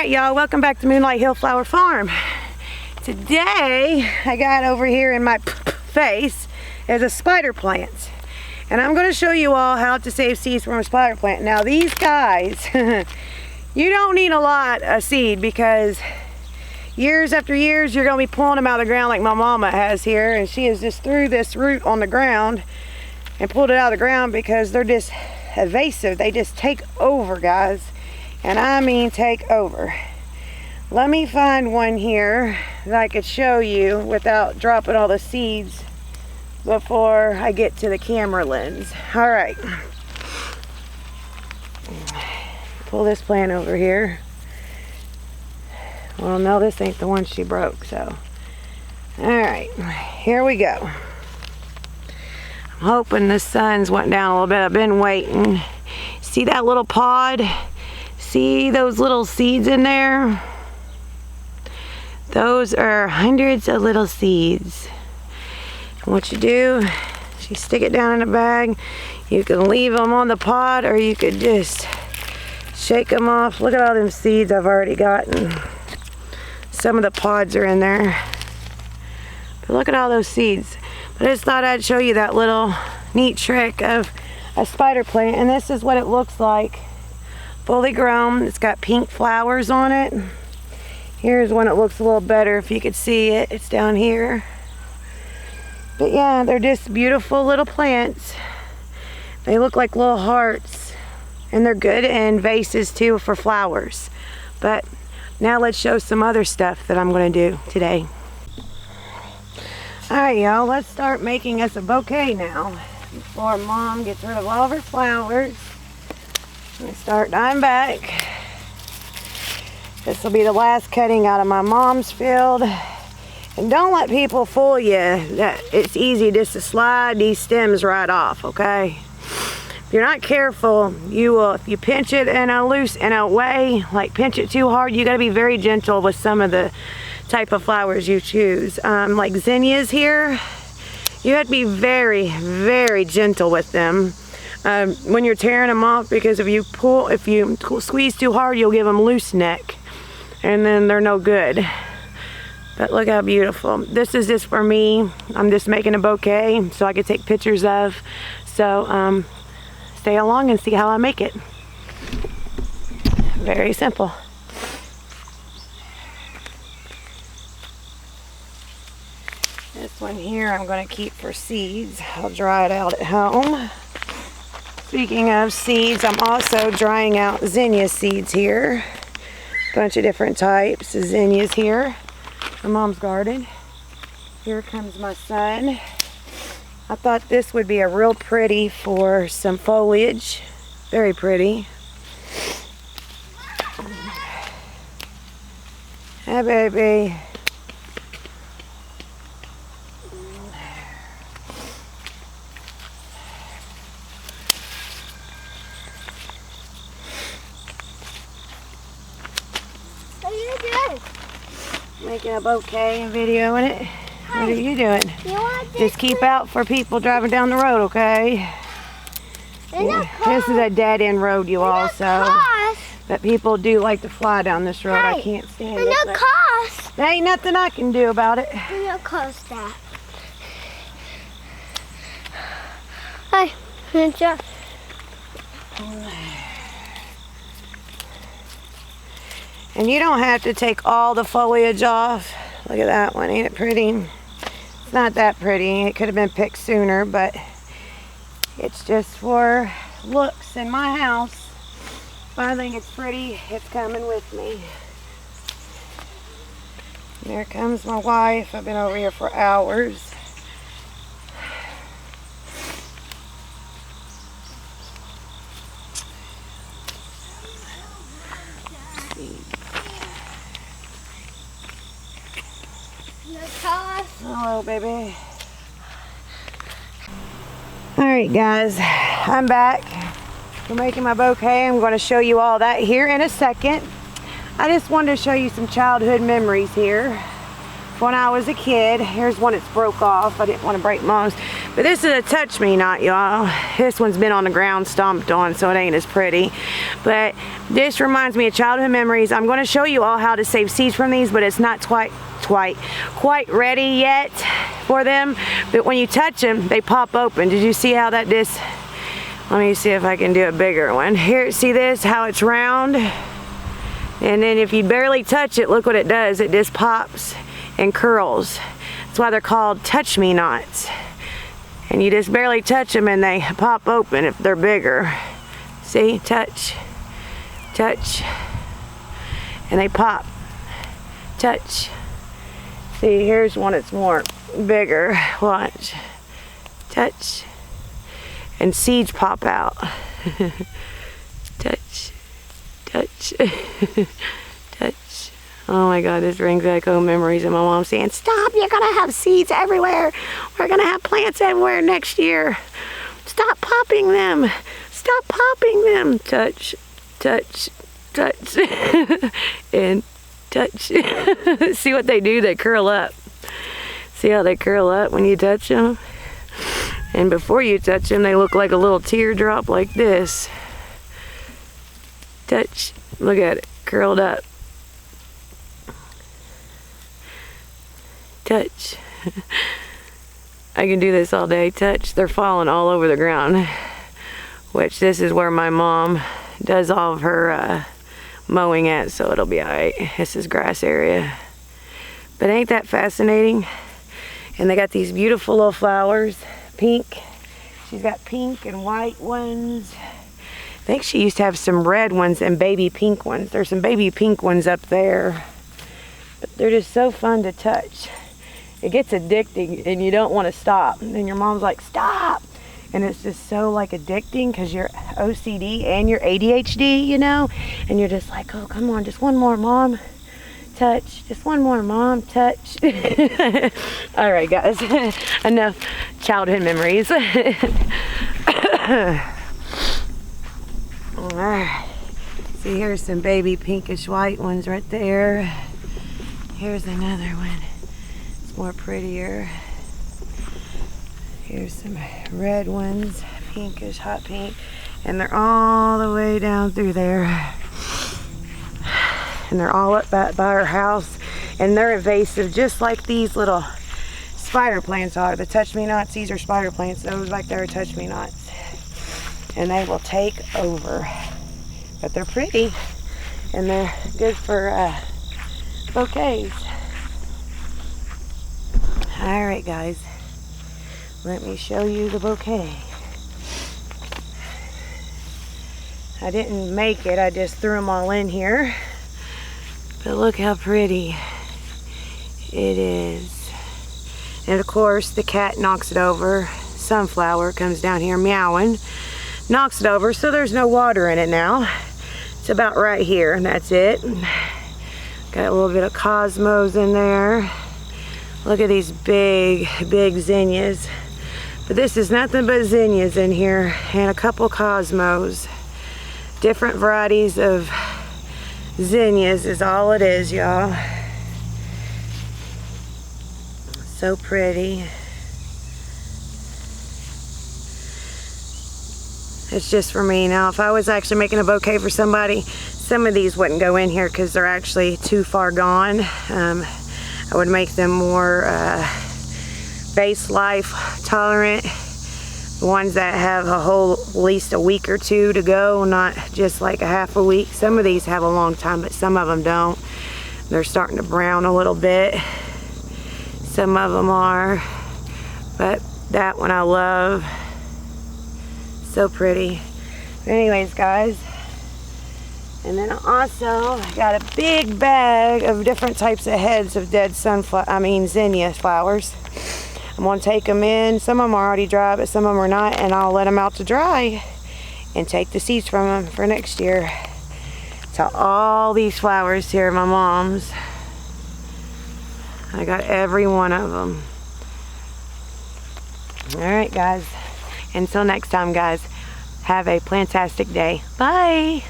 Alright y'all, welcome back to Moonlight Hillflower Farm. Today, I got over here in my face is a spider plant. And I'm going to show you all how to save seeds from a spider plant. Now these guys, you don't need a lot of seed because years after years you're going to be pulling them out of the ground like my mama has here. And she has just threw this root on the ground and pulled it out of the ground because they're just evasive. They just take over, guys. And I mean take over. Let me find one here that I could show you without dropping all the seeds before I get to the camera lens. All right. Pull this plant over here. Well, no, this ain't the one she broke, so. All right, here we go. I'm hoping the sun's went down a little bit. I've been waiting. See that little pod? See those little seeds in there? Those are hundreds of little seeds. And what you do, you stick it down in a bag. You can leave them on the pod or you could just shake them off. Look at all them seeds I've already gotten. Some of the pods are in there. But look at all those seeds. But I just thought I'd show you that little neat trick of a spider plant. And this is what it looks like. Fully grown. It's got pink flowers on it. Here's one that looks a little better if you could see it. It's down here. But yeah, they're just beautiful little plants. They look like little hearts. And they're good in vases too for flowers. But now let's show some other stuff that I'm going to do today. Alright y'all, let's start making us a bouquet now. Before Mom gets rid of all of her flowers. I'm going to start dyeing back. This will be the last cutting out of my mom's field. And don't let people fool you that it's easy just to slide these stems right off, okay? If you're not careful, you will, if you pinch it in a way, like pinch it too hard, you got to be very gentle with some of the type of flowers you choose. Like Zinnia'S here, you have to be very, very gentle with them. When you're tearing them off, because if you squeeze too hard, you'll give them loose neck. And then they're no good. But look how beautiful. This is just for me. I'm just making a bouquet so I can take pictures of. So stay along and see how I make it. Very simple. This one here I'm going to keep for seeds. I'll dry it out at home. Speaking of seeds, I'm also drying out Zinnia'S seeds here. Bunch of different types of Zinnia'S here. My mom's garden. Here comes my son. I thought this would be a real pretty for some foliage. Very pretty. Hi, baby. Making a bouquet and videoing it. What are you doing? Just keep out for people driving down the road, okay? Yeah. This is a dead-end road, you all, so. But people do like to fly down this road. I can't stand it. There ain't nothing I can do about it. That. Hi, Ninja. And you don't have to take all the foliage off. Look at that one, ain't it pretty? It's not that pretty. It could have been picked sooner, but it's just for looks in my house. If I think it's pretty, it's coming with me. There comes my wife. I've been over here for hours. Hello, baby. Alright, guys. I'm back. We're making my bouquet. I'm going to show you all that here in a second. I just wanted to show you some childhood memories here. when I was a kid. Here's one that's broke off. I didn't want to break Mom's. But this is a touch me not, y'all. This one's been on the ground stomped on, so it ain't as pretty. But this reminds me of childhood memories. I'm going to show you all how to save seeds from these, but it's not quite ready yet for them. But when you touch them, they pop open. Did you see how that this? Let me see if I can do a bigger one. Here, see this, how it's round? And then if you barely touch it, look what it does. It just pops and curls. That's why they're called touch me nots. And you just barely touch them and they pop open if they're bigger. See, touch, touch, and they pop, touch. See, here's one that's more bigger. Watch, touch, and seeds pop out. Touch, touch, touch. Oh my God, this brings back home memories of my mom saying, "Stop, you're gonna have seeds everywhere. We're gonna have plants everywhere next year. Stop popping them. Stop popping them." Touch, touch, touch, and touch. See what they do? They curl up. See how they curl up when you touch them? And before you touch them, they look like a little teardrop like this. Touch. Look at it. Curled up. Touch. I can do this all day. Touch. They're falling all over the ground. Which this is where my mom does all of her mowing at, so it'll be alright. This is grass area. But ain't that fascinating? And they got these beautiful little flowers. Pink. She's got pink and white ones. I think she used to have some red ones and baby pink ones. There's some baby pink ones up there. But they're just so fun to touch. It gets addicting and you don't want to stop. And your mom's like, "Stop!" And it's just so like addicting because you're OCD and you're ADHD, you know? And you're just like, "Oh, come on, just one more, Mom. Touch. Just one more, Mom. Touch." All right, guys. Enough childhood memories. All right. See, here's some baby pinkish white ones right there. Here's another one. It's more prettier. Here's some red ones, pinkish, hot pink, and they're all the way down through there. And they're all up by our house, and they're invasive, just like these little spider plants are. The touch-me-nots, these are spider plants. Those like they're touch-me-nots, and they will take over. But they're pretty, and they're good for bouquets. All right, guys. Let me show you the bouquet. I didn't make it, I just threw them all in here. But look how pretty it is. And of course, the cat knocks it over. Sunflower comes down here meowing, knocks it over, so there's no water in it now. It's about right here, and that's it. Got a little bit of cosmos in there. Look at these big zinnias. But this is nothing but zinnias in here, and a couple cosmos. Different varieties of zinnias is all it is, y'all. So pretty. It's just for me. Now, if I was actually making a bouquet for somebody, some of these wouldn't go in here because they're actually too far gone. I would make them more base life tolerant. Ones that have a whole, at least a week or two to go, not just like a half a week. Some of these have a long time, but some of them don't. They're starting to brown a little bit. Some of them are, but that one I love. So pretty. Anyways, guys, and then I also got a big bag of different types of heads of dead zinnia flowers. I'm going to take them in. Some of them are already dry, but some of them are not, and I'll let them out to dry and take the seeds from them for next year. So all these flowers here are my mom's. I got every one of them. All right, guys. Until next time, guys, have a plantastic day. Bye.